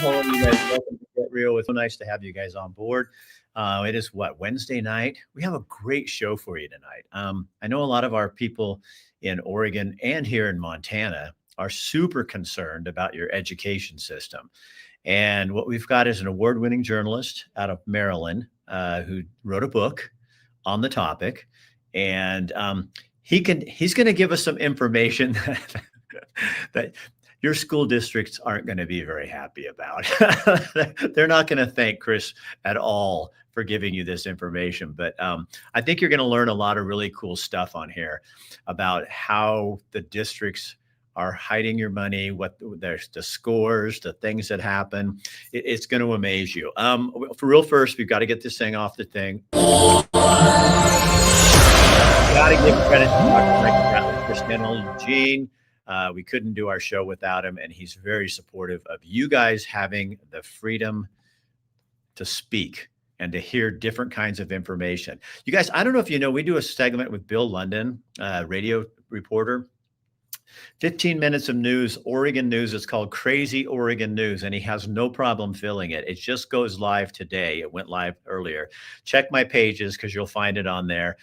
Hello, you guys. Welcome to Get Real. It's so nice to have you guys on board. It is Wednesday night. We have a great show for you tonight. I know a lot of our people in Oregon and here in Montana are super concerned about your education system. And what we've got is an award-winning journalist out of Maryland who wrote a book on the topic, and he's going to give us some information that your school districts aren't going to be very happy about. They're not going to thank Chris at all for giving you this information. But I think you're going to learn a lot of really cool stuff on here about how the districts are hiding your money, what there's the scores, the things that happen. It's going to amaze you. For real, first, we've got to get this thing off the thing. Got to give credit to Dr. Chris Eugene. We couldn't do our show without him, and he's very supportive of you guys having the freedom to speak and to hear different kinds of information. You guys, I don't know if you know, we do a segment with Bill London, radio reporter, 15 minutes of news, Oregon news. It's called Crazy Oregon News, and he has no problem filling it. It just goes live today. It went live earlier. Check my pages because you'll find it on there.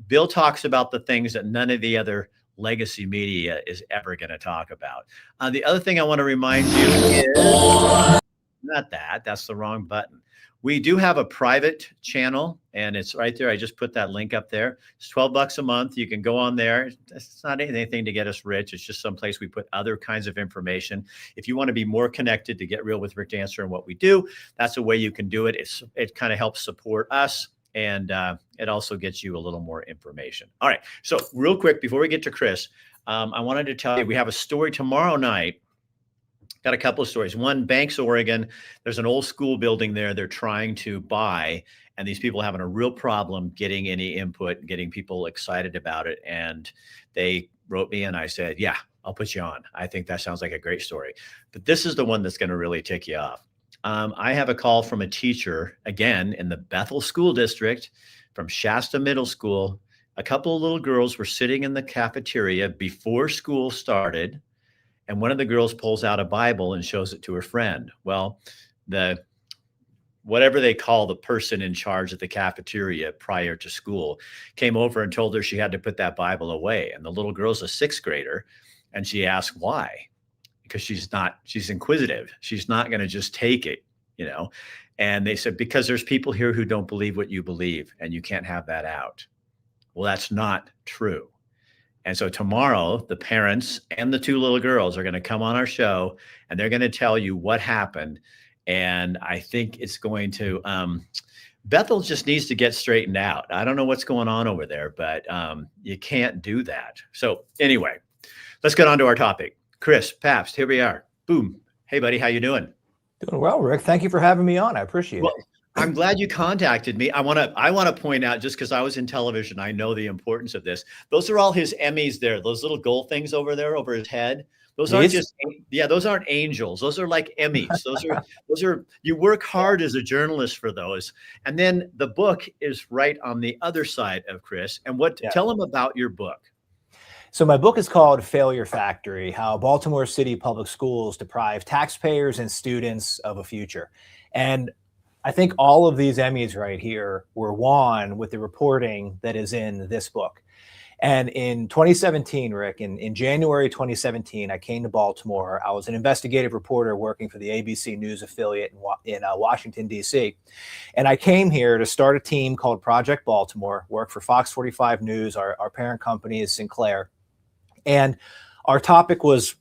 Bill talks about the things that none of the other legacy media is ever going to talk about. The other thing I want to remind you is not that. That's the wrong button. We do have a private channel, and it's right there. I just put that link up there. It's $12 a month. You can go on there. It's not anything to get us rich. It's just some place we put other kinds of information. If you want to be more connected to Get Real with Rick Dancer and what we do, that's a way you can do it. It kind of helps support us, and it also gets you a little more information. All right. So real quick, before we get to Chris, I wanted to tell you, we have a story tomorrow night. Got a couple of stories. One, Banks, Oregon. There's an old school building there they're trying to buy, and these people are having a real problem getting any input, getting people excited about it. And they wrote me and I said, yeah, I'll put you on. I think that sounds like a great story. But this is the one that's going to really tick you off. I have a call from a teacher, again, in the Bethel School District from Shasta Middle School. A couple of little girls were sitting in the cafeteria before school started, and one of the girls pulls out a Bible and shows it to her friend. Well, whatever they call the person in charge of the cafeteria prior to school came over and told her she had to put that Bible away. And the little girl's a sixth grader, and she asked why. Because she's inquisitive. She's not going to just take it, And they said, because there's people here who don't believe what you believe, and you can't have that out. Well, that's not true. And so tomorrow, the parents and the two little girls are going to come on our show, and they're going to tell you what happened. And I think it's going to, Bethel just needs to get straightened out. I don't know what's going on over there, but you can't do that. So anyway, let's get on to our topic. Chris, Papst, here we are. Boom. Hey, buddy, how you doing? Doing well, Rick. Thank you for having me on. I appreciate it. I'm glad you contacted me. I want to point out, just because I was in television, I know the importance of this. Those are all his Emmys there. Those little gold things over there over his head. Those aren't those aren't angels. Those are like Emmys. Those are you work hard as a journalist for those. And then the book is right on the other side of Chris. And tell him about your book. So my book is called Failure Factory: How Baltimore City Public Schools Deprive Taxpayers and Students of a Future. And I think all of these Emmys right here were won with the reporting that is in this book. And in 2017, Rick, in January 2017, I came to Baltimore. I was an investigative reporter working for the ABC News affiliate in Washington, D.C. And I came here to start a team called Project Baltimore, work for Fox 45 News. Our parent company is Sinclair. And our topic was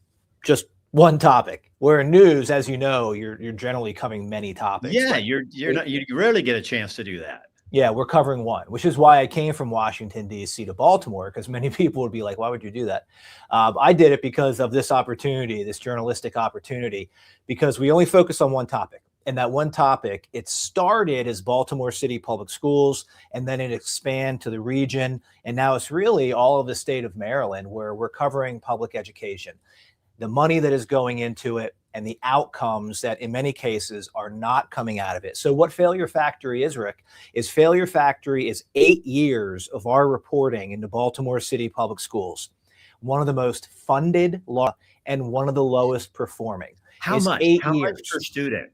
just one topic. Where in news, as you know, you're generally covering many topics. Yeah, you rarely get a chance to do that. Yeah, we're covering one, which is why I came from Washington, D.C. to Baltimore, because many people would be like, why would you do that? I did it because of this opportunity, this journalistic opportunity, because we only focus on one topic. And that one topic, it started as Baltimore City Public Schools, and then it expanded to the region. And now it's really all of the state of Maryland, where we're covering public education, the money that is going into it, and the outcomes that in many cases are not coming out of it. So what Failure Factory is, Rick, is Failure Factory is 8 years of our reporting into Baltimore City Public Schools. one of the most funded law and one of the lowest performing. How It's much? 8 How much years. per student?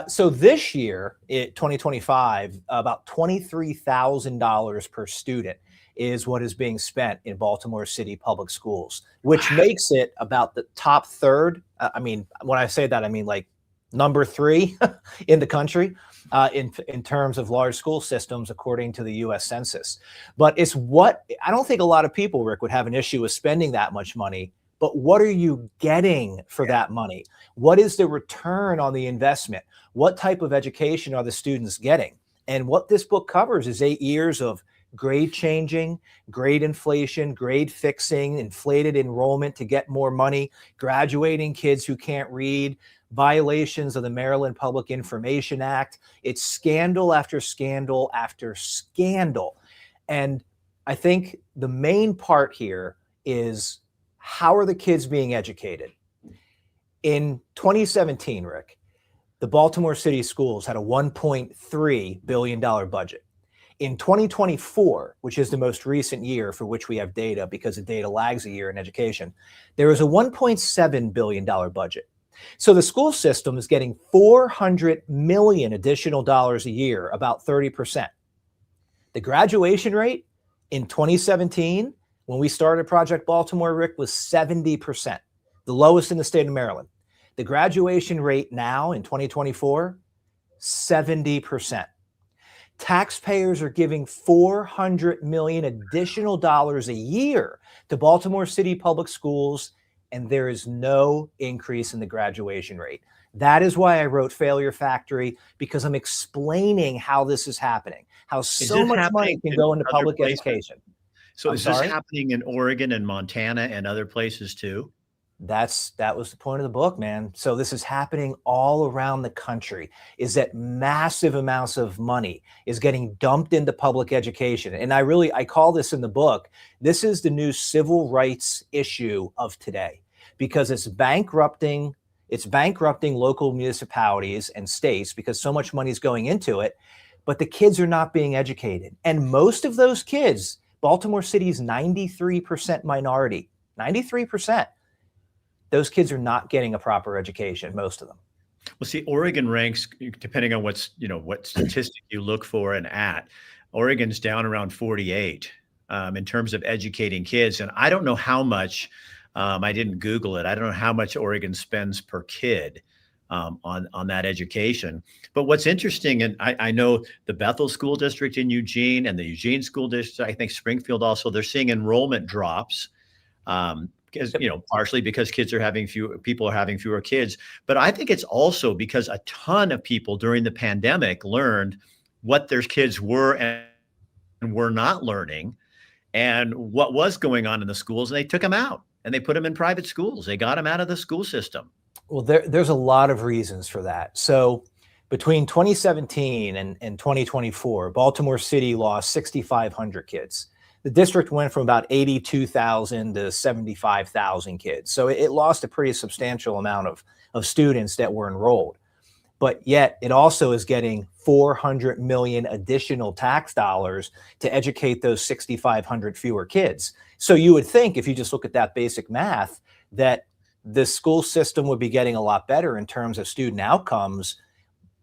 So this year, 2025, about $23,000 per student is what is being spent in Baltimore City public schools, which makes it about the top third. I mean, when I say that, I mean like number 3 in the country in terms of large school systems, according to the U.S. Census. But it's what I don't think a lot of people, Rick, would have an issue with spending that much money. But what are you getting for that money? What is the return on the investment? What type of education are the students getting? And what this book covers is 8 years of grade changing, grade inflation, grade fixing, inflated enrollment to get more money, graduating kids who can't read, violations of the Maryland Public Information Act. It's scandal after scandal after scandal. And I think the main part here is, how are the kids being educated? In 2017, Rick, the Baltimore City schools had a $1.3 billion budget. In 2024, which is the most recent year for which we have data because the data lags a year in education, there was a $1.7 billion budget. So the school system is getting $400 million additional dollars a year, about 30%. The graduation rate in 2017, when we started Project Baltimore, Rick, was 70%, the lowest in the state of Maryland. The graduation rate now in 2024, 70%. Taxpayers are giving $400 million additional dollars a year to Baltimore City public schools, and there is no increase in the graduation rate. That is why I wrote Failure Factory, because I'm explaining how this is happening, how so much money can go into public education. So is this happening in Oregon and Montana and other places too? That was the point of the book, man. So this is happening all around the country, is that massive amounts of money is getting dumped into public education. And I call this in the book, this is the new civil rights issue of today, because it's bankrupting local municipalities and states because so much money is going into it, but the kids are not being educated. And most of those kids, Baltimore City's 93% minority, 93%. Those kids are not getting a proper education, most of them. Well, see, Oregon ranks, depending on what statistic you look for and at, Oregon's down around 48 in terms of educating kids. And I don't know how much, I didn't Google it, I don't know how much Oregon spends per kid on that education. But what's interesting, and I know the Bethel School District in Eugene and the Eugene School District, I think Springfield also, they're seeing enrollment drops. Because, partially because people are having fewer kids. But I think it's also because a ton of people during the pandemic learned what their kids were and were not learning and what was going on in the schools. And they took them out and they put them in private schools. They got them out of the school system. Well, there's a lot of reasons for that. So between 2017 and 2024, Baltimore City lost 6,500 kids. The district went from about 82,000 to 75,000 kids. So it lost a pretty substantial amount of students that were enrolled. But yet it also is getting $400 million additional tax dollars to educate those 6,500 fewer kids. So you would think, if you just look at that basic math, that the school system would be getting a lot better in terms of student outcomes,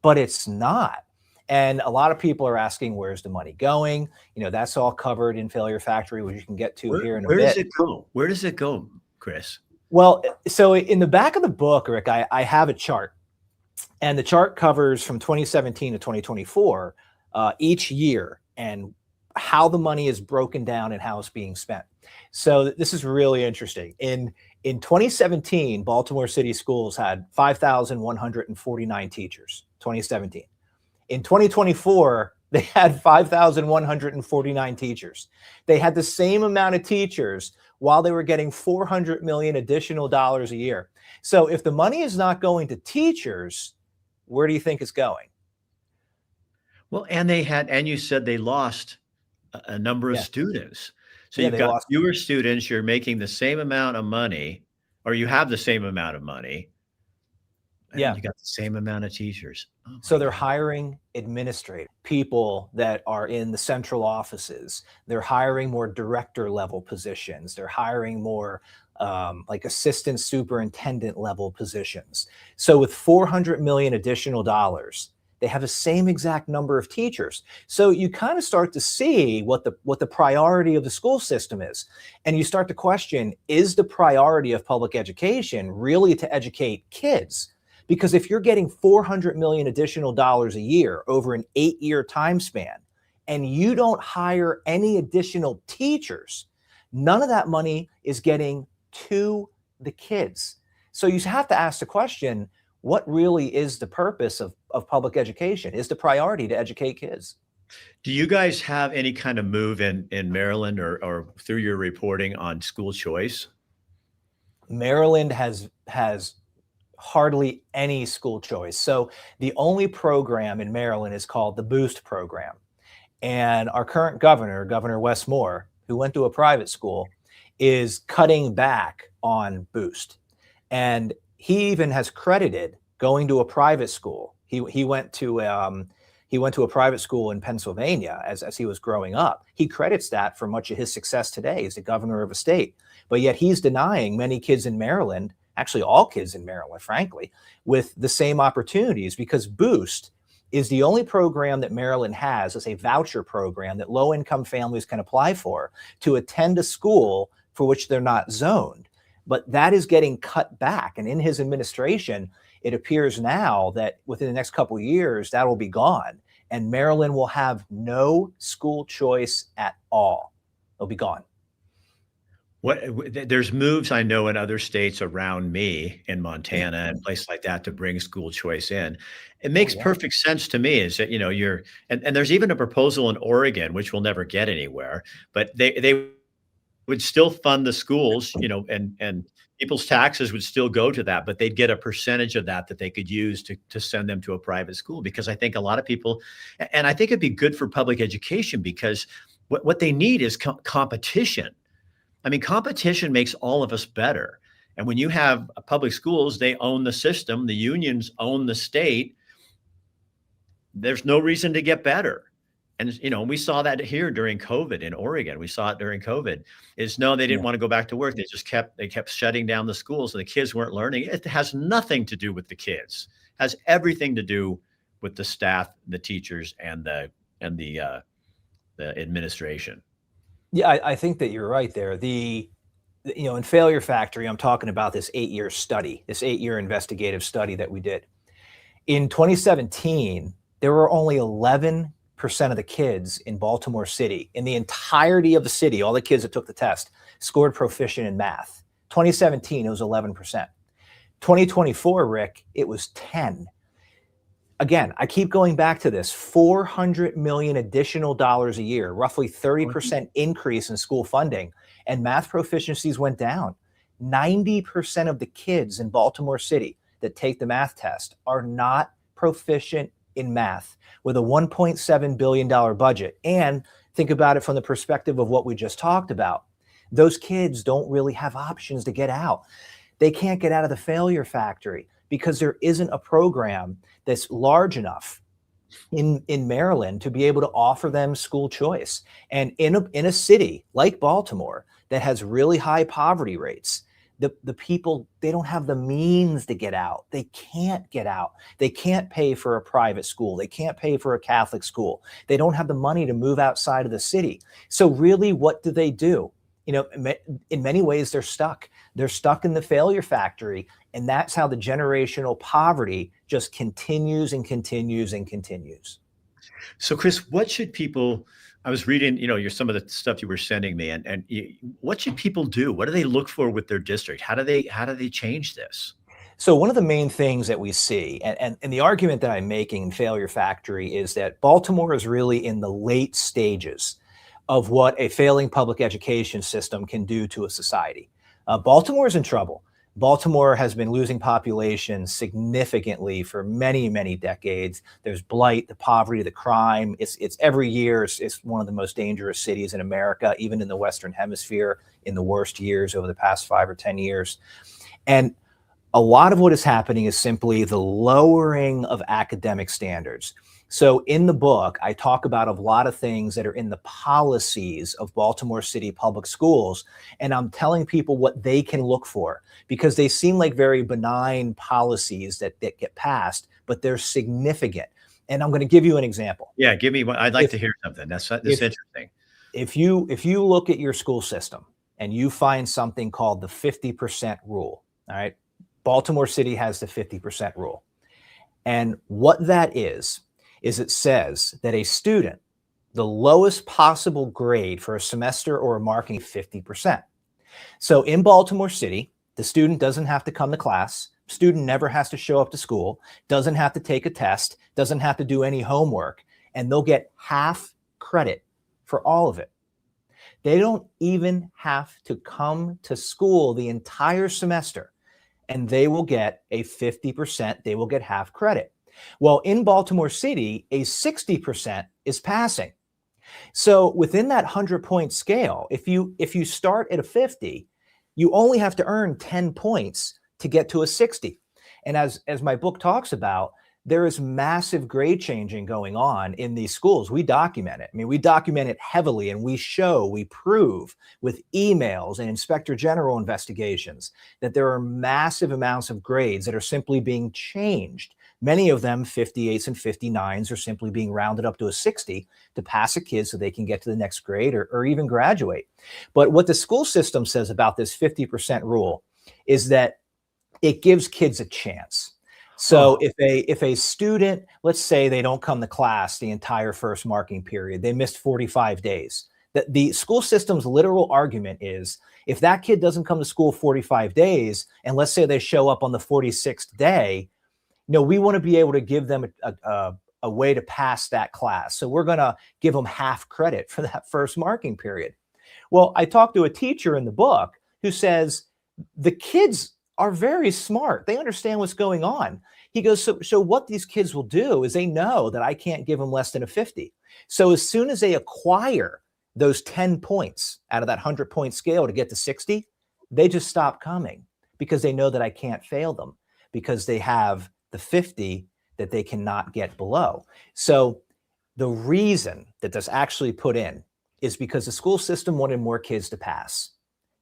but it's not. And a lot of people are asking, where's the money going? That's all covered in Failure Factory, which you can get to here in a bit. Where does it go? Where does it go, Chris? Well, so in the back of the book, Rick, I have a chart. And the chart covers from 2017 to 2024, each year, and how the money is broken down and how it's being spent. So this is really interesting. In 2017, Baltimore City schools had 5,149 teachers, 2017. In 2024, they had 5,149 teachers. They had the same amount of teachers while they were getting $400 million additional dollars a year. So if the money is not going to teachers, where do you think it's going? Well, and you said they lost a number of students. So you've got fewer students, you're making the same amount of money, or you have the same amount of money. Yeah. you got the same amount of teachers. Oh So my they're God. hiring administrative people that are in the central offices. They're hiring more director level positions. They're hiring more like assistant superintendent level positions. So with 400 million additional dollars, they have the same exact number of teachers. So you kind of start to see what the priority of the school system is. And you start to question, is the priority of public education really to educate kids? Because if you're getting 400 million additional dollars a year over an 8-year time span, and you don't hire any additional teachers, none of that money is getting to the kids. So you have to ask the question, what really is the purpose of public education? Is the priority to educate kids? Do you guys have any kind of move in Maryland or through your reporting on school choice? Maryland has hardly any school choice. So the only program in Maryland is called the Boost program. And our current governor, Governor Wes Moore, who went to a private school, is cutting back on Boost. And he even has credited going to a private school. He went to a private school in Pennsylvania as he was growing up. He credits that for much of his success today as the governor of a state. But yet he's denying many kids in Maryland, actually all kids in Maryland, frankly, with the same opportunities, because Boost is the only program that Maryland has as a voucher program that low-income families can apply for to attend a school for which they're not zoned. But that is getting cut back. And in his administration, it appears now that within the next couple of years, that will be gone. And Maryland will have no school choice at all. It'll be gone. There's moves I know in other states around me in Montana and places like that to bring school choice in. It Oh, makes yeah. perfect sense to me is that, and there's even a proposal in Oregon, which will never get anywhere, but they would still fund the schools, and people's taxes would still go to that, but they'd get a percentage of that they could use to send them to a private school. Because I think a lot of people, and I think it'd be good for public education, because what they need is competition. I mean, competition makes all of us better. And when you have public schools, they own the system, the unions own the state. There's no reason to get better. And, we saw that here during COVID in Oregon. We saw it during COVID is no, they didn't Yeah. want to go back to work. They kept shutting down the schools, and the kids weren't learning. It has nothing to do with the kids. It has everything to do with the staff, the teachers, and the administration. Yeah, I think that you're right there. In Failure Factory, I'm talking about this 8-year study, this 8-year investigative study that we did. In 2017, there were only 11% of the kids in Baltimore City, in the entirety of the city, all the kids that took the test, scored proficient in math. 2017, it was 11%. 2024, Rick, it was 10. Again, I keep going back to this, 400 million additional dollars a year, roughly 30% increase in school funding, and math proficiencies went down. 90% of the kids in Baltimore City that take the math test are not proficient in math with a $1.7 billion budget. And think about it from the perspective of what we just talked about. Those kids don't really have options to get out. They can't get out of the failure factory because there isn't a program that's large enough in Maryland to be able to offer them school choice. And in a city like Baltimore that has really high poverty rates, the people, they don't have the means to get out. They can't get out. They can't pay for a private school. They can't pay for a Catholic school. They don't have the money to move outside of the city. So really, what do? In many ways, they're stuck. They're stuck in the failure factory. And that's how the generational poverty just continues and continues and continues. So, Chris, what should people? I was reading, some of the stuff you were sending me, and what should people do? What do they look for with their district? How do they change this? So one of the main things that we see, and the argument that I'm making in Failure Factory, is that Baltimore is really in the late stages of what a failing public education system can do to a society. Baltimore is in trouble. Baltimore has been losing population significantly for many, many decades. There's blight, the poverty, the crime. It's every year. It's one of the most dangerous cities in America, even in the Western Hemisphere, in the worst years over the past 5 or 10 years. And a lot of what is happening is simply the lowering of academic standards. So in the book, I talk about a lot of things that are in the policies of Baltimore City Public Schools, and I'm telling people what they can look for, because they seem like very benign policies that get passed, but they're significant. And I'm going to give you an example. Yeah, give me one. I'd like If to hear something. That's if interesting. if you look at your school system and you find something called the 50% rule, all right? Baltimore City has the 50% rule. And what that is it says that a student, the lowest possible grade for a semester or a marking, 50%. So in Baltimore City, the student doesn't have to come to class. Student never has to show up to school, doesn't have to take a test, doesn't have to do any homework, and they'll get half credit for all of it. They don't even have to come to school the entire semester, and they will get a 50%, they will get half credit. Well, in Baltimore City, a 60% is passing. So within that 100-point scale, if you start at a 50, you only have to earn 10 points to get to a 60. And as my book talks about, there is massive grade changing going on in these schools. We document it. I mean, we document it heavily, and we prove with emails and inspector general investigations that there are massive amounts of grades that are simply being changed. Many of them, 58s and 59s, are simply being rounded up to a 60 to pass a kid so they can get to the next grade or even graduate. But what the school system says about this 50% rule is that it gives kids a chance. So if a student, let's say they don't come to class the entire first marking period, they missed 45 days. The school system's literal argument is, if that kid doesn't come to school 45 days, and let's say they show up on the 46th day, we want to be able to give them a way to pass that class. So we're going to give them half credit for that first marking period. Well, I talked to a teacher in the book who says the kids are very smart. They understand what's going on. He goes, so what these kids will do is they know that I can't give them less than a 50. So as soon as they acquire those 10 points out of that 100-point scale to get to 60, they just stop coming, because they know that I can't fail them, because they have the 50 that they cannot get below. So the reason that this actually put in is because the school system wanted more kids to pass.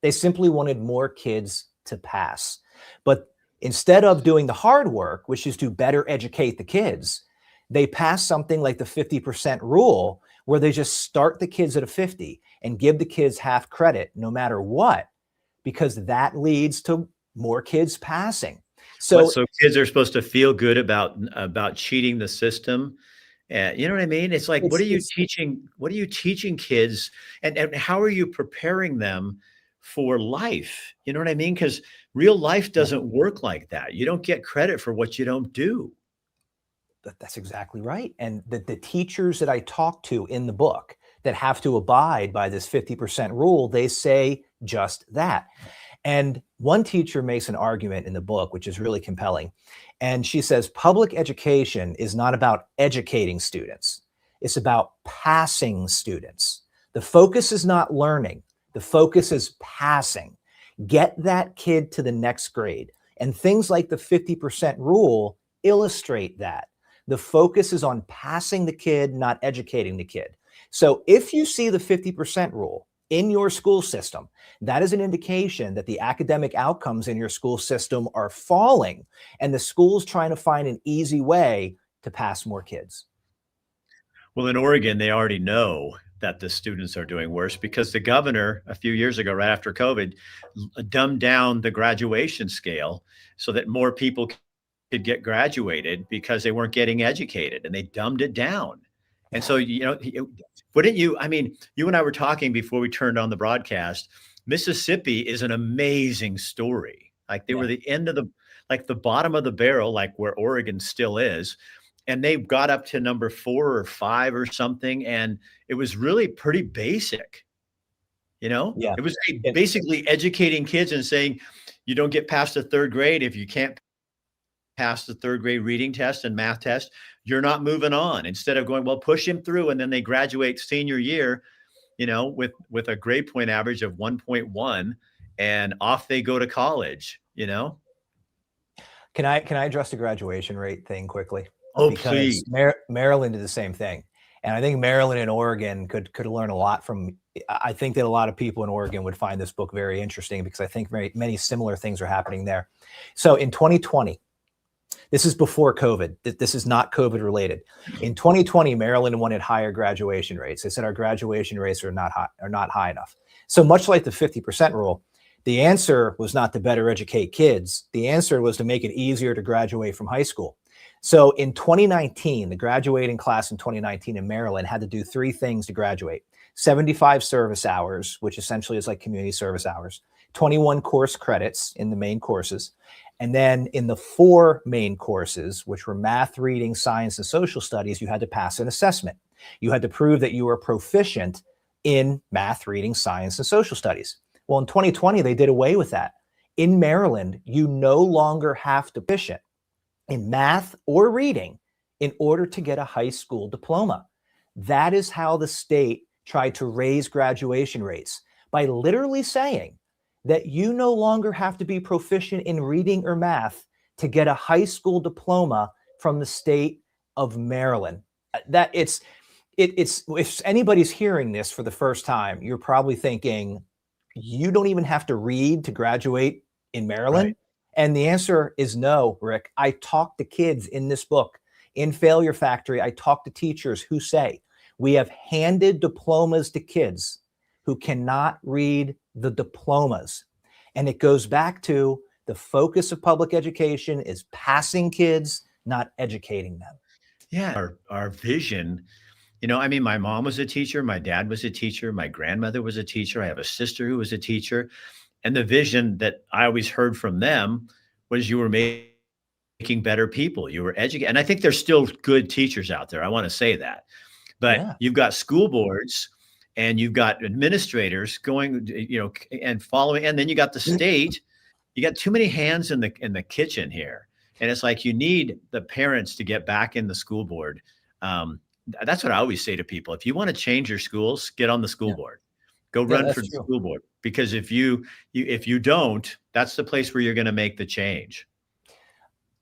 They simply wanted more kids to pass. But instead of doing the hard work, which is to better educate the kids, they pass something like the 50% rule, where they just start the kids at a 50 and give the kids half credit no matter what, because that leads to more kids passing. So kids are supposed to feel good about cheating the system. You know what I mean? It's like, what are you teaching? What are you teaching kids, and how are you preparing them for life? You know what I mean? Because real life doesn't work like that. You don't get credit for what you don't do. That's exactly right. And the teachers that I talk to in the book that have to abide by this 50% rule, they say just that. And one teacher makes an argument in the book, which is really compelling. And she says, public education is not about educating students. It's about passing students. The focus is not learning. The focus is passing. Get that kid to the next grade. And things like the 50% rule illustrate that. The focus is on passing the kid, not educating the kid. So if you see the 50% rule in your school system, that is an indication that the academic outcomes in your school system are falling, and the school's trying to find an easy way to pass more kids. Well, in Oregon, they already know that the students are doing worse, because the governor a few years ago, right after COVID, dumbed down the graduation scale so that more people could get graduated, because they weren't getting educated, and they dumbed it down. And so, wouldn't you, I mean, you and I were talking before we turned on the broadcast. Mississippi is an amazing story. Like, they were the end of the bottom of the barrel, like where Oregon still is. And they got up to number 4 or 5 or something. And it was really pretty basic. Yeah. It was basically educating kids and saying, you don't get past the 3rd grade if you can't pass the 3rd grade reading test and math test. You're not moving on. Instead of going, well, push him through, and then they graduate senior year, with a grade point average of 1.1, and off they go to college. Can I address the graduation rate thing quickly? Oh, Because please. Maryland did the same thing. And I think Maryland and Oregon could learn a lot from. I think that a lot of people in Oregon would find this book very interesting because I think many similar things are happening there. So in 2020, this is before COVID. This is not COVID related. In 2020, Maryland wanted higher graduation rates. They said our graduation rates are not high enough. So much like the 50% rule, the answer was not to better educate kids. The answer was to make it easier to graduate from high school. So in 2019, the graduating class in 2019 in Maryland had to do 3 things to graduate: 75 service hours, which essentially is like community service hours, 21 course credits in the main courses, and then in the 4 main courses, which were math, reading, science, and social studies, you had to pass an assessment. You had to prove that you were proficient in math, reading, science, and social studies. Well, in 2020, they did away with that. In Maryland, you no longer have to be proficient in math or reading in order to get a high school diploma. That is how the state tried to raise graduation rates, by literally saying that you no longer have to be proficient in reading or math to get a high school diploma from the state of Maryland. That it's if anybody's hearing this for the first time, you're probably thinking, you don't even have to read to graduate in Maryland. Right. And the answer is no, Rick. I talk to kids in this book. In Failure Factory, I talk to teachers who say, we have handed diplomas to kids who cannot read the diplomas. And it goes back to the focus of public education is passing kids, not educating them. Yeah. Our vision, I mean, my mom was a teacher. My dad was a teacher. My grandmother was a teacher. I have a sister who was a teacher. And the vision that I always heard from them was you were making better people. You were educating. And I think there's still good teachers out there. I want to say that. But you've got school boards and you've got administrators going, and following. And then you got the state. You got too many hands in the kitchen here. And it's like you need the parents to get back in the school board. That's what I always say to people. If you want to change your schools, get on the school board. Go run for the school board. Because if you don't, that's the place where you're going to make the change.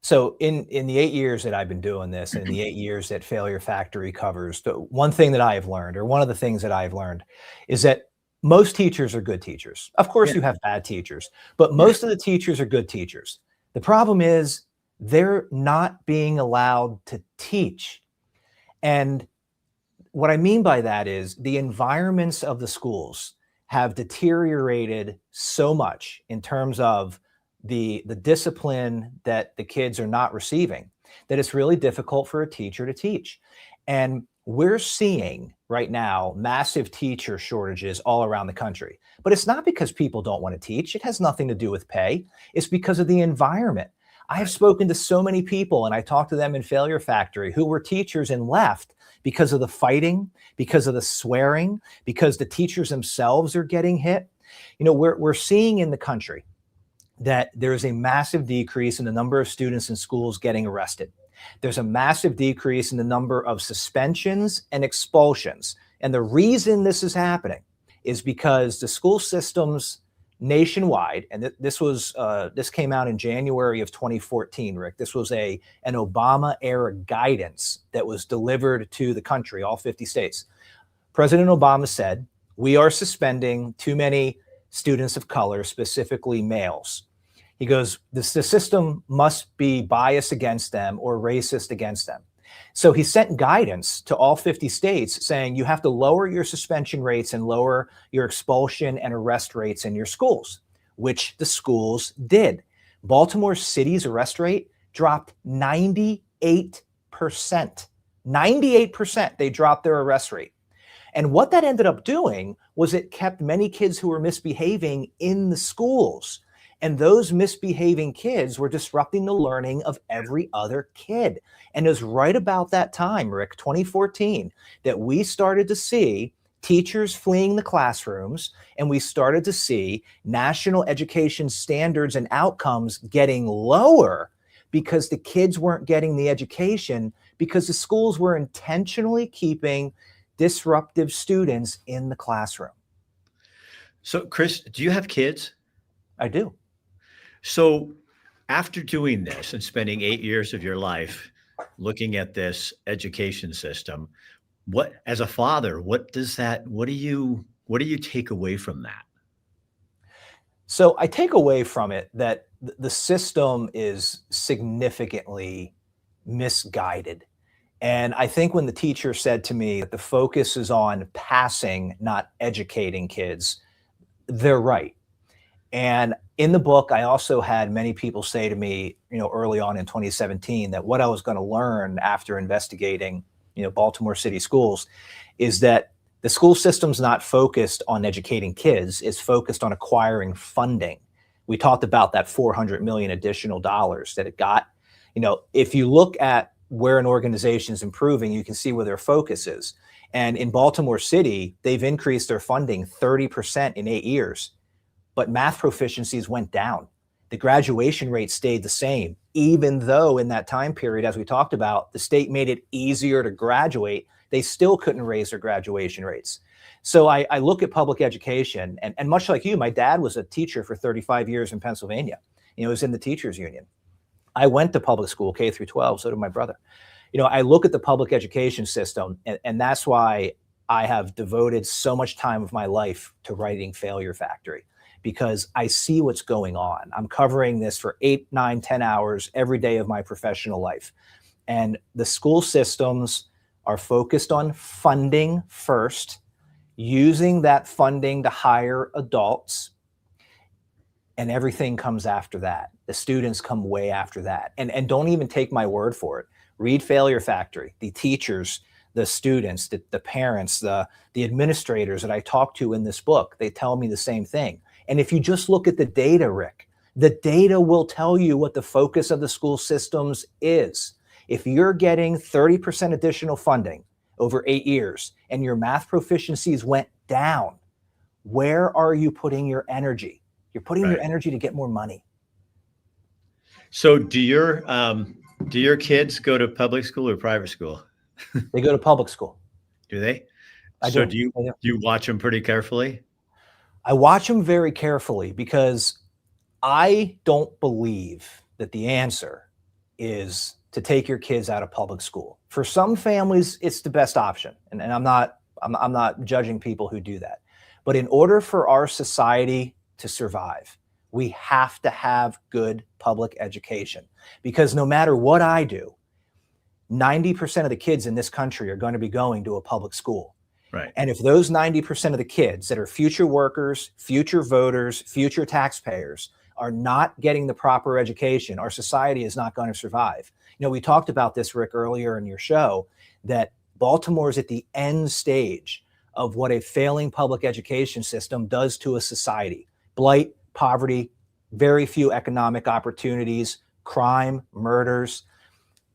So in the 8 years that I've been doing this, and in the 8 years that Failure Factory covers, the one thing that I have learned, or one of the things that I've learned, is that most teachers are good teachers. Of course, you have bad teachers, but most of the teachers are good teachers. The problem is they're not being allowed to teach. And what I mean by that is the environments of the schools have deteriorated so much in terms of the discipline that the kids are not receiving, that it's really difficult for a teacher to teach. And we're seeing right now massive teacher shortages all around the country. But it's not because people don't want to teach. It has nothing to do with pay. It's because of the environment. I have spoken to so many people, and I talked to them in Failure Factory, who were teachers and left because of the fighting, because of the swearing, because the teachers themselves are getting hit. We're seeing in the country that there is a massive decrease in the number of students in schools getting arrested. There's a massive decrease in the number of suspensions and expulsions. And the reason this is happening is because the school systems nationwide, and this came out in January of 2014, Rick. This was an Obama era guidance that was delivered to the country, all 50 states. President Obama said, we are suspending too many students of color, specifically males. He goes, the system must be biased against them or racist against them. So he sent guidance to all 50 states saying you have to lower your suspension rates and lower your expulsion and arrest rates in your schools, which the schools did. Baltimore City's arrest rate dropped 98%. 98%, they dropped their arrest rate. And what that ended up doing was it kept many kids who were misbehaving in the schools. And those misbehaving kids were disrupting the learning of every other kid. And it was right about that time, Rick, 2014, that we started to see teachers fleeing the classrooms, and we started to see national education standards and outcomes getting lower because the kids weren't getting the education because the schools were intentionally keeping disruptive students in the classroom. So, Chris, do you have kids? I do. So After doing this and spending 8 years of your life looking at this education system, what, as a father, what do you take away from that? So I take away from it that the system is significantly misguided. And I think when the teacher said to me that the focus is on passing, not educating kids, they're right. And in the book, I also had many people say to me, early on in 2017, that what I was going to learn after investigating, Baltimore City schools is that the school system's not focused on educating kids, it's focused on acquiring funding. We talked about that 400 million additional dollars that it got. If you look at where an organization is improving, you can see where their focus is. And in Baltimore City, they've increased their funding 30% in 8 years. But math proficiencies went down. The graduation rate stayed the same, even though in that time period, as we talked about, the state made it easier to graduate. They still couldn't raise their graduation rates. So I look at public education, and much like you, my dad was a teacher for 35 years in Pennsylvania. He was in the teachers union. I went to public school, K through 12, so did my brother. I look at the public education system, and that's why I have devoted so much time of my life to writing Failure Factory, because I see what's going on. I'm covering this for 8, 9, 10 hours every day of my professional life. And the school systems are focused on funding first, using that funding to hire adults, and everything comes after that. The students come way after that. And don't even take my word for it. Read Failure Factory. The teachers, the students, the parents, the administrators that I talk to in this book, they tell me the same thing. And if you just look at the data, Rick, the data will tell you what the focus of the school systems is. If you're getting 30% additional funding over 8 years and your math proficiencies went down, where are you putting your energy? You're putting your energy to get more money. So do your kids go to public school or private school? They go to public school. Do they? I So do. do you watch them pretty carefully? I watch them very carefully because I don't believe that the answer is to take your kids out of public school. For some families, it's the best option. And I'm not judging people who do that. But in order for our society to survive, we have to have good public education. Because no matter what I do, 90% of the kids in this country are going to be going to a public school. Right. And if those 90% of the kids that are future workers, future voters, future taxpayers are not getting the proper education, our society is not going to survive. We talked about this, Rick, earlier in your show, that Baltimore is at the end stage of what a failing public education system does to a society. Blight, poverty, very few economic opportunities, crime, murders,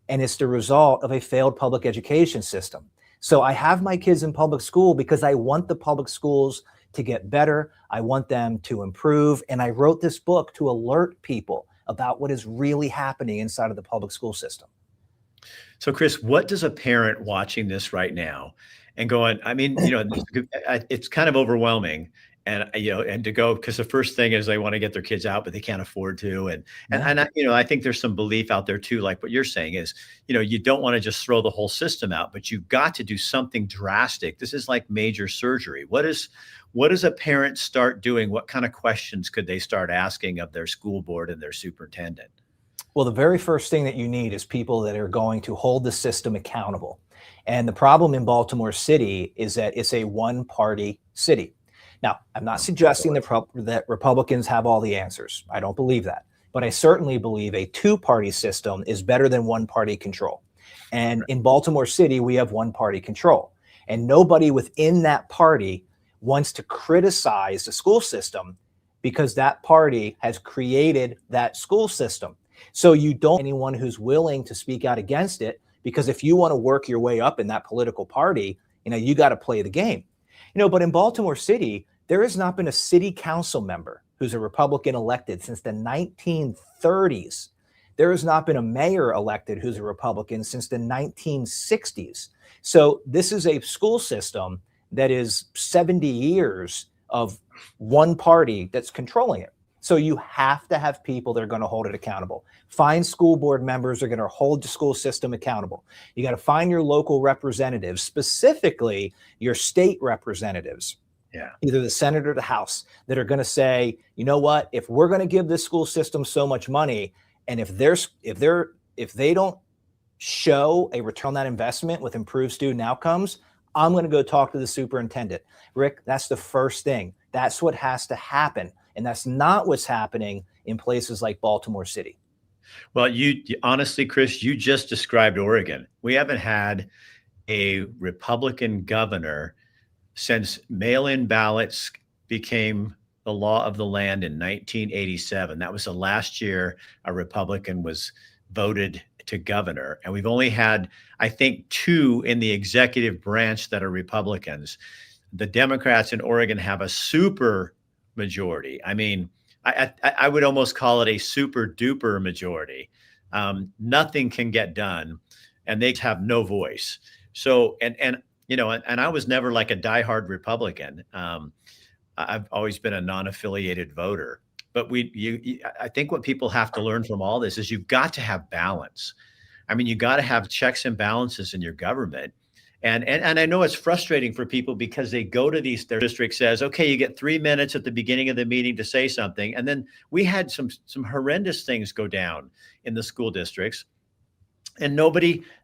and it's the result of a failed public education system. So I have my kids in public school because I want the public schools to get better. I want them to improve. And I wrote this book to alert people about what is really happening inside of the public school system. So Chris, what does a parent watching this right now and going, it's kind of overwhelming. And to go, because the first thing is they want to get their kids out, but they can't afford to. And I think there's some belief out there too, like what you're saying is, you don't want to just throw the whole system out, but you've got to do something drastic. This is like major surgery. What does a parent start doing? What kind of questions could they start asking of their school board and their superintendent? Well, the very first thing that you need is people that are going to hold the system accountable. And the problem in Baltimore City is that it's a one-party city. Now, I'm not suggesting that Republicans have all the answers. I don't believe that. But I certainly believe a two-party system is better than one-party control. And in Baltimore City, we have one-party control. And nobody within that party wants to criticize the school system because that party has created that school system. So you don't anyone who's willing to speak out against it, because if you want to work your way up in that political party, you got to play the game. But in Baltimore City, there has not been a city council member who's a Republican elected since the 1930s. There has not been a mayor elected who's a Republican since the 1960s. So this is a school system that is 70 years of one party that's controlling it. So you have to have people that are going to hold it accountable. Find school board members that are going to hold the school system accountable. You got to find your local representatives, specifically your state representatives. Yeah. Either the Senate or the House, that are going to say, you know what, if we're going to give this school system so much money, and if they don't show a return on that investment with improved student outcomes, I'm going to go talk to the superintendent. Rick, that's the first thing. That's what has to happen. And that's not what's happening in places like Baltimore City. Well, you honestly, Chris, you just described Oregon. We haven't had a Republican governor since mail-in ballots became the law of the land in 1987. That was the last year a Republican was voted to governor. And we've only had, I think, 2 in the executive branch that are Republicans. The Democrats in Oregon have a super majority. I mean, I would almost call it a super duper majority. Nothing can get done, and they have no voice. So, and I was never like a diehard Republican. I've always been a non-affiliated voter. But I think what people have to learn from all this is you've got to have balance. I mean, you got to have checks and balances in your government. And I know it's frustrating for people because they go to their district says, okay, you get 3 minutes at the beginning of the meeting to say something. And then we had some horrendous things go down in the school districts. And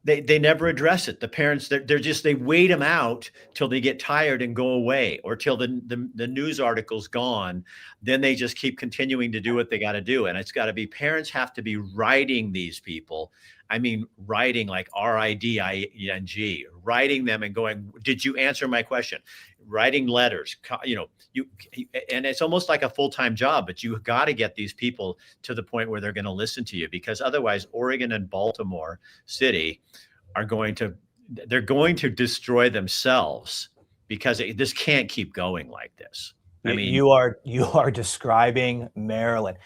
they never address it. The parents, they wait them out till they get tired and go away, or till the news article's gone. Then they just keep continuing to do what they got to do. And it's got to be, parents have to be writing these people. I mean, writing like RIDING, writing them and going, did you answer my question? Writing letters, and it's almost like a full-time job, but you got to get these people to the point where they're going to listen to you, because otherwise Oregon and Baltimore City are going to destroy themselves, because this can't keep going like this. I mean, you are describing Maryland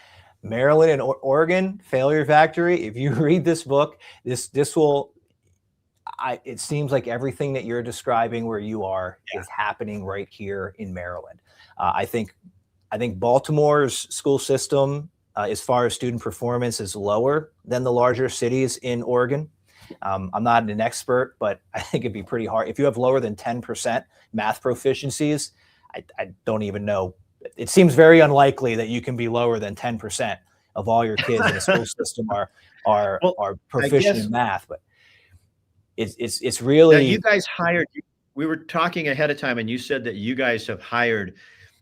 and Oregon failure factory. If you read this book, it seems like everything that you're describing where you are is happening right here in Maryland. I think Baltimore's school system, as far as student performance, is lower than the larger cities in Oregon. I'm not an expert, but I think it'd be pretty hard. If you have lower than 10% math proficiencies, I don't even know. It seems very unlikely that you can be lower than 10% of all your kids in the school system are proficient in math. But it's really. Now, you guys hired. We were talking ahead of time, and you said that you guys have hired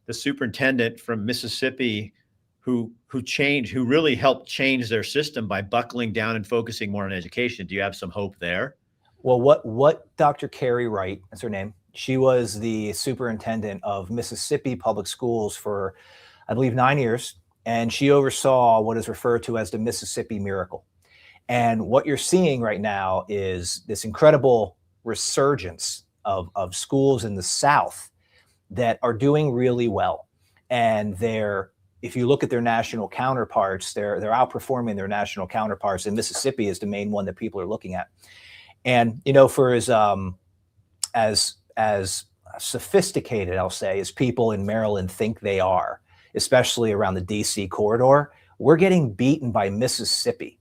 the superintendent from Mississippi, who really helped change their system by buckling down and focusing more on education. Do you have some hope there? Well, what Dr. Carrie Wright, that's her name. She was the superintendent of Mississippi public schools for, I believe, 9 years, and she oversaw what is referred to as the Mississippi Miracle. And what you're seeing right now is this incredible resurgence of schools in the South that are doing really well. And if you look at their national counterparts, they're outperforming their national counterparts. And Mississippi is the main one that people are looking at. And, for as sophisticated, I'll say, as people in Maryland think they are, especially around the DC corridor, we're getting beaten by Mississippi.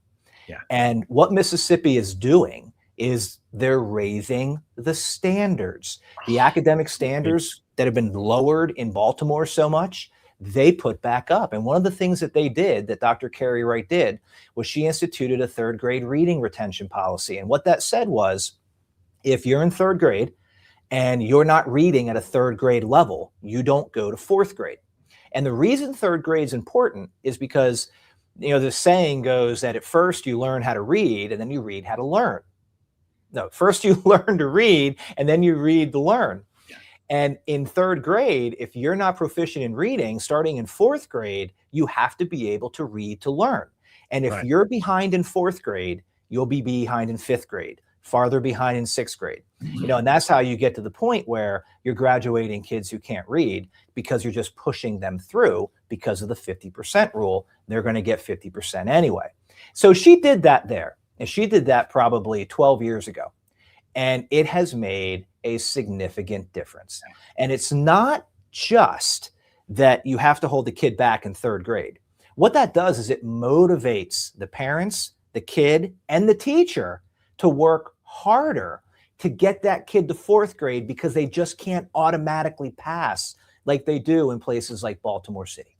Yeah. And what Mississippi is doing is they're raising the standards, the academic standards that have been lowered in Baltimore so much, they put back up. And one of the things that they did, that Dr. Carrie Wright did, was she instituted a 3rd grade reading retention policy. And what that said was, if you're in 3rd grade and you're not reading at a 3rd grade level, you don't go to 4th grade. And the reason 3rd grade is important is because, the saying goes that at first you learn how to read and then you read how to learn. No, first you learn to read and then you read to learn. Yeah. And in 3rd grade, if you're not proficient in reading, starting in 4th grade, you have to be able to read to learn. And if you're behind in 4th grade, you'll be behind in 5th grade, farther behind in 6th grade. And that's how you get to the point where you're graduating kids who can't read, because you're just pushing them through because of the 50% rule. They're going to get 50% anyway. So she did that there. And she did that probably 12 years ago. And it has made a significant difference. And it's not just that you have to hold the kid back in 3rd grade. What that does is it motivates the parents, the kid, and the teacher to work harder to get that kid to fourth grade, because they just can't automatically pass like they do in places like Baltimore City.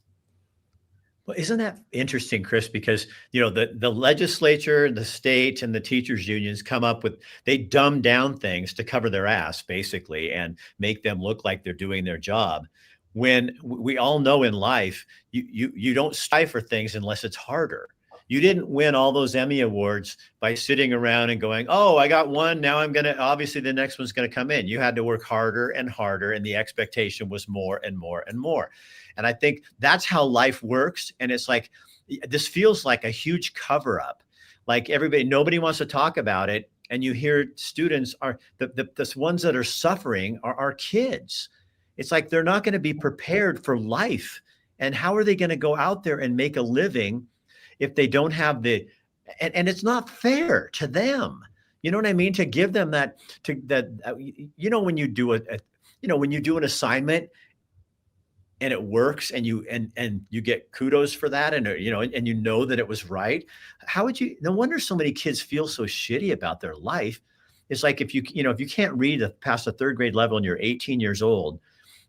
Well, isn't that interesting, Chris? Because the legislature, the state, and the teachers unions come up with, they dumb down things to cover their ass, basically, and make them look like they're doing their job. When we all know in life, you don't strive for things unless it's harder. You didn't win all those Emmy Awards by sitting around and going, "Oh, I got one. Now I'm gonna, obviously the next one's gonna come in." You had to work harder and harder, and the expectation was more and more and more. And I think that's how life works. And it's like, this feels like a huge cover up. Like nobody wants to talk about it. And you hear students are the ones that are suffering are our kids. It's like they're not going to be prepared for life. And how are they going to go out there and make a living if they don't have and it's not fair to them. You know what I mean? To give them that, when you do when you do an assignment and it works, and you get kudos for that, and that it was right. No wonder so many kids feel so shitty about their life. It's like, if you can't read past the third grade level and you're 18 years old,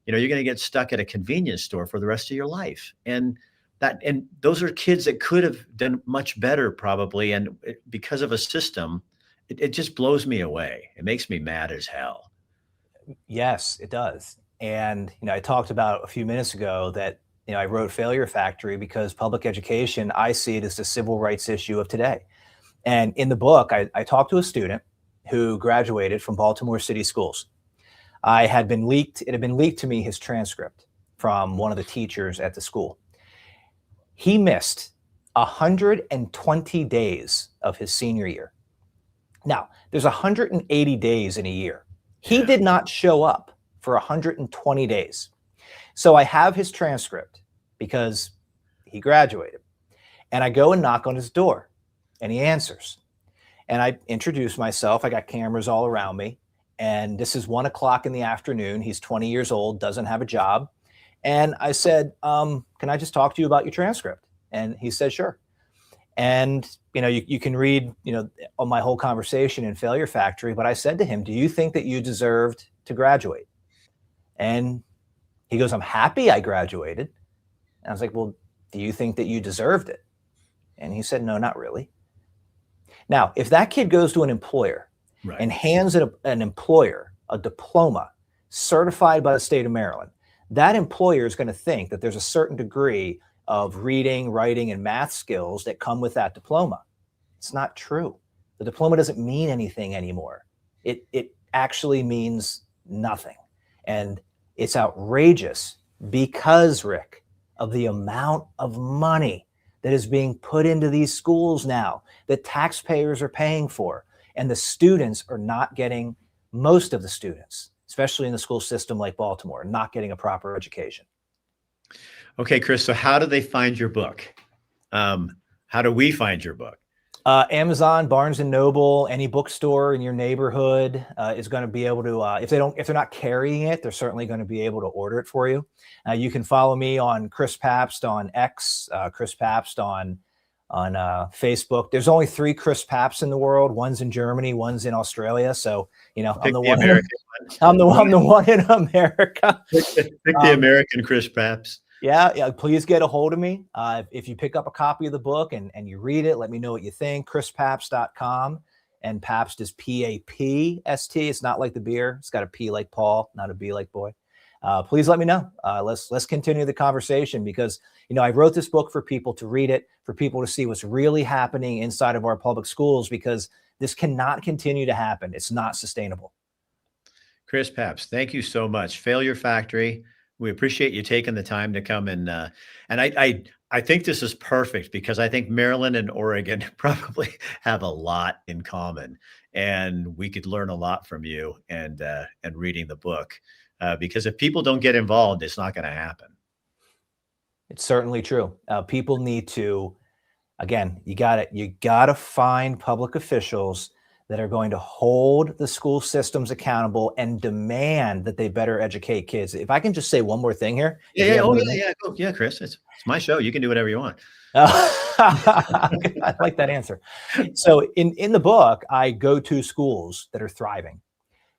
you're going to get stuck at a convenience store for the rest of your life. And those are kids that could have done much better, probably. And because of a system, it just blows me away. It makes me mad as hell. Yes, it does. And, I talked about a few minutes ago that, I wrote Failure Factory because public education, I see it as the civil rights issue of today. And in the book, I talked to a student who graduated from Baltimore City Schools. It had been leaked to me, his transcript from one of the teachers at the school. He missed 120 days of his senior year. Now, there's 180 days in a year. He did not show up for 120 days. So I have his transcript because he graduated. And I go and knock on his door, and he answers. And I introduce myself. I got cameras all around me. And this is 1 o'clock in the afternoon. He's 20 years old, doesn't have a job. And I said, can I just talk to you about your transcript? And he said, sure. And, you can read, on my whole conversation in Failure Factory, but I said to him, do you think that you deserved to graduate? And he goes, I'm happy I graduated. And I was like, well, do you think that you deserved it? And he said, no, not really. Now, if that kid goes to an employer and hands an employer a diploma certified by the state of Maryland, that employer is going to think that there's a certain degree of reading, writing, and math skills that come with that diploma. It's not true. The diploma doesn't mean anything anymore. It actually means nothing. And it's outrageous because, Rick, of the amount of money that is being put into these schools now that taxpayers are paying for, and the students are not getting, most of the students, especially in the school system like Baltimore, not getting a proper education. Okay, Chris, so how do they find your book? How do we find your book? Amazon, Barnes & Noble, any bookstore in your neighborhood is going to be able to, if they're not carrying it, they're certainly going to be able to order it for you. You can follow me on Chris Papst on X, Chris Papst on Facebook. There's only 3 Chris Papsts in the world. One's in Germany, one's in Australia. So, I'm the one in America. Pick the American Chris Papst. Yeah, please get a hold of me. If you pick up a copy of the book and you read it, let me know what you think. chrispapst.com, and Papst is P-A-P-S-T. It's not like the beer. It's got a P like Paul, not a B like boy. Please let me know. Let's continue the conversation, because, I wrote this book for people to read it, for people to see what's really happening inside of our public schools, because this cannot continue to happen. It's not sustainable. Chris Papst, thank you so much. Failure Factory. We appreciate you taking the time to come and I think this is perfect, because I think Maryland and Oregon probably have a lot in common, and we could learn a lot from you and reading the book, because if people don't get involved, it's not going to happen. It's certainly true. People need to, again, you got to find public officials that are going to hold the school systems accountable and demand that they better educate kids. If I can just say one more thing here. Yeah. Oh, yeah. Go. Yeah, Chris, it's my show. You can do whatever you want. I like that answer. So in the book, I go to schools that are thriving,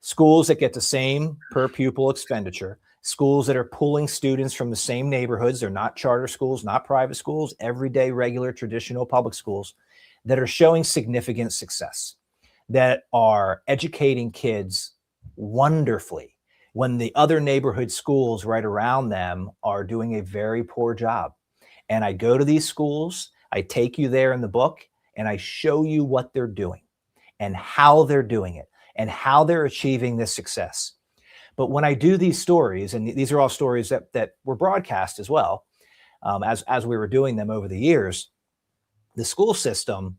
schools that get the same per pupil expenditure, schools that are pulling students from the same neighborhoods. They're not charter schools, not private schools, everyday, regular, traditional public schools that are showing significant success, that are educating kids wonderfully when the other neighborhood schools right around them are doing a very poor job. And I go to these schools, I take you there in the book, and I show you what they're doing and how they're doing it and how they're achieving this success. But when I do these stories, and these are all stories that were broadcast as well, as we were doing them over the years, the school system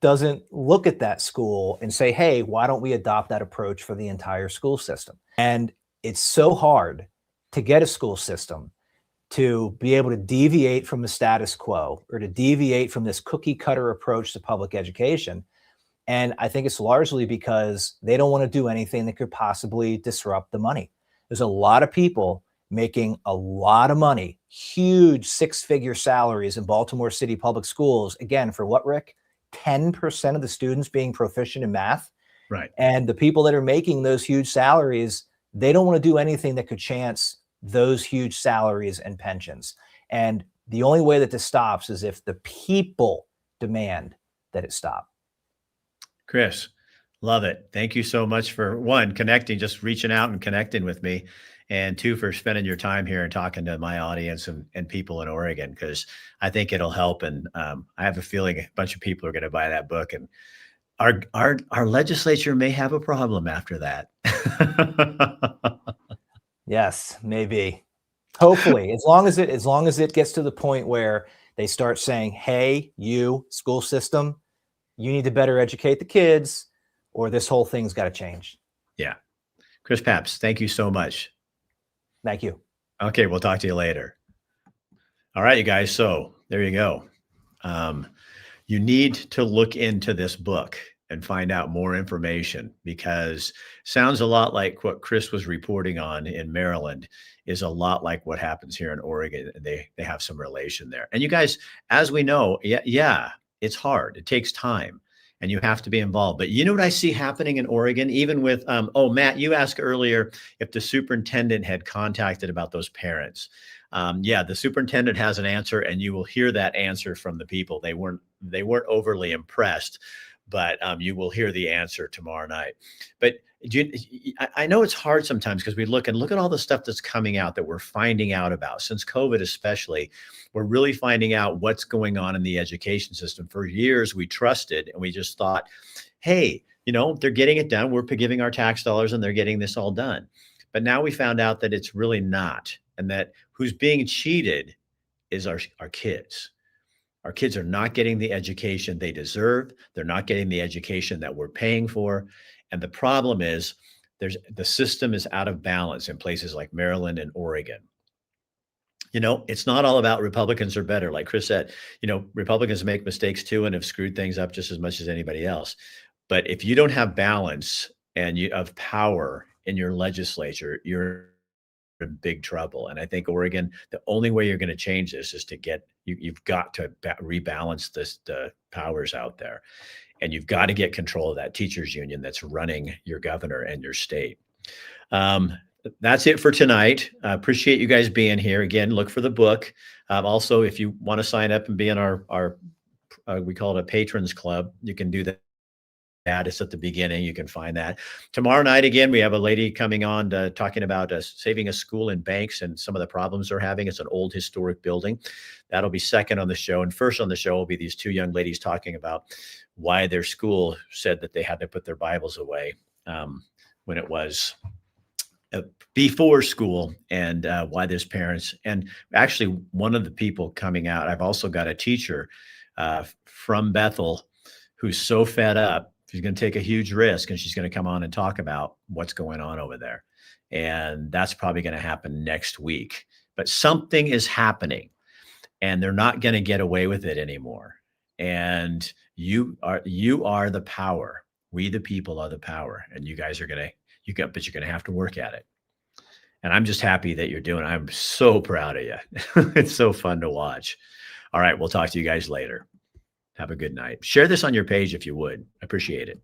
doesn't look at that school and say, hey, why don't we adopt that approach for the entire school system? And it's so hard to get a school system to be able to deviate from the status quo or to deviate from this cookie cutter approach to public education. And I think it's largely because they don't want to do anything that could possibly disrupt the money. There's a lot of people making a lot of money, huge six-figure salaries in Baltimore City public schools. Again, for what, Rick? 10% of the students being proficient in math. Right. And the people that are making those huge salaries, they don't want to do anything that could chance those huge salaries and pensions. And the only way that this stops is if the people demand that it stop. Chris, love it. Thank you so much for one, connecting, just reaching out and connecting with me. And two, for spending your time here and talking to my audience and people in Oregon, because I think it'll help. And I have a feeling a bunch of people are going to buy that book, and our legislature may have a problem after that. Yes, maybe. Hopefully, as long as it gets to the point where they start saying, hey, you school system, you need to better educate the kids, or this whole thing's got to change. Yeah. Chris Papst, thank you so much. Thank you. Okay, we'll talk to you later. All right, you guys. So there you go. You need to look into this book and find out more information, because sounds a lot like what Chris was reporting on in Maryland is a lot like what happens here in Oregon. They have some relation there. And you guys, as we know, yeah, it's hard. It takes time and you have to be involved. But you know what I see happening in Oregon, even with, Matt, you asked earlier if the superintendent had contacted about those parents. Yeah, the superintendent has an answer, and you will hear that answer from the people. They weren't overly impressed, but you will hear the answer tomorrow night. But I know it's hard sometimes because we look at all the stuff that's coming out that we're finding out about since COVID, especially. We're really finding out what's going on in the education system. For years, we trusted and we just thought, hey, they're getting it done. We're giving our tax dollars and they're getting this all done. But now we found out that it's really not, and that who's being cheated is our kids. Our kids are not getting the education they deserve. They're not getting the education that we're paying for. And the problem is the system is out of balance in places like Maryland and Oregon. It's not all about Republicans are better. Like Chris said, Republicans make mistakes too and have screwed things up just as much as anybody else. But if you don't have balance and of power in your legislature, you're in big trouble. And I think Oregon, the only way you're going to change this is you've got to rebalance the powers out there. And you've got to get control of that teachers union that's running your governor and your state. That's it for tonight. I appreciate you guys being here. Again, look for the book. Also, if you want to sign up and be in our we call it a patrons club, you can do that. It's at the beginning. You can find that. Tomorrow night, again, we have a lady coming on talking about saving a school in Banks and some of the problems they're having. It's an old historic building. That'll be second on the show. And first on the show will be these two young ladies talking about why their school said that they had to put their Bibles away when it was before school, and why there's parents. And actually, one of the people coming out, I've also got a teacher from Bethel who's so fed up. She's going to take a huge risk, and she's going to come on and talk about what's going on over there. And that's probably going to happen next week. But something is happening, and they're not going to get away with it anymore. And you are the power. We, the people, are the power, and you guys are but you're going to have to work at it. And I'm just happy that you're doing it. I'm so proud of you. It's so fun to watch. All right. We'll talk to you guys later. Have a good night. Share this on your page if you would. I appreciate it.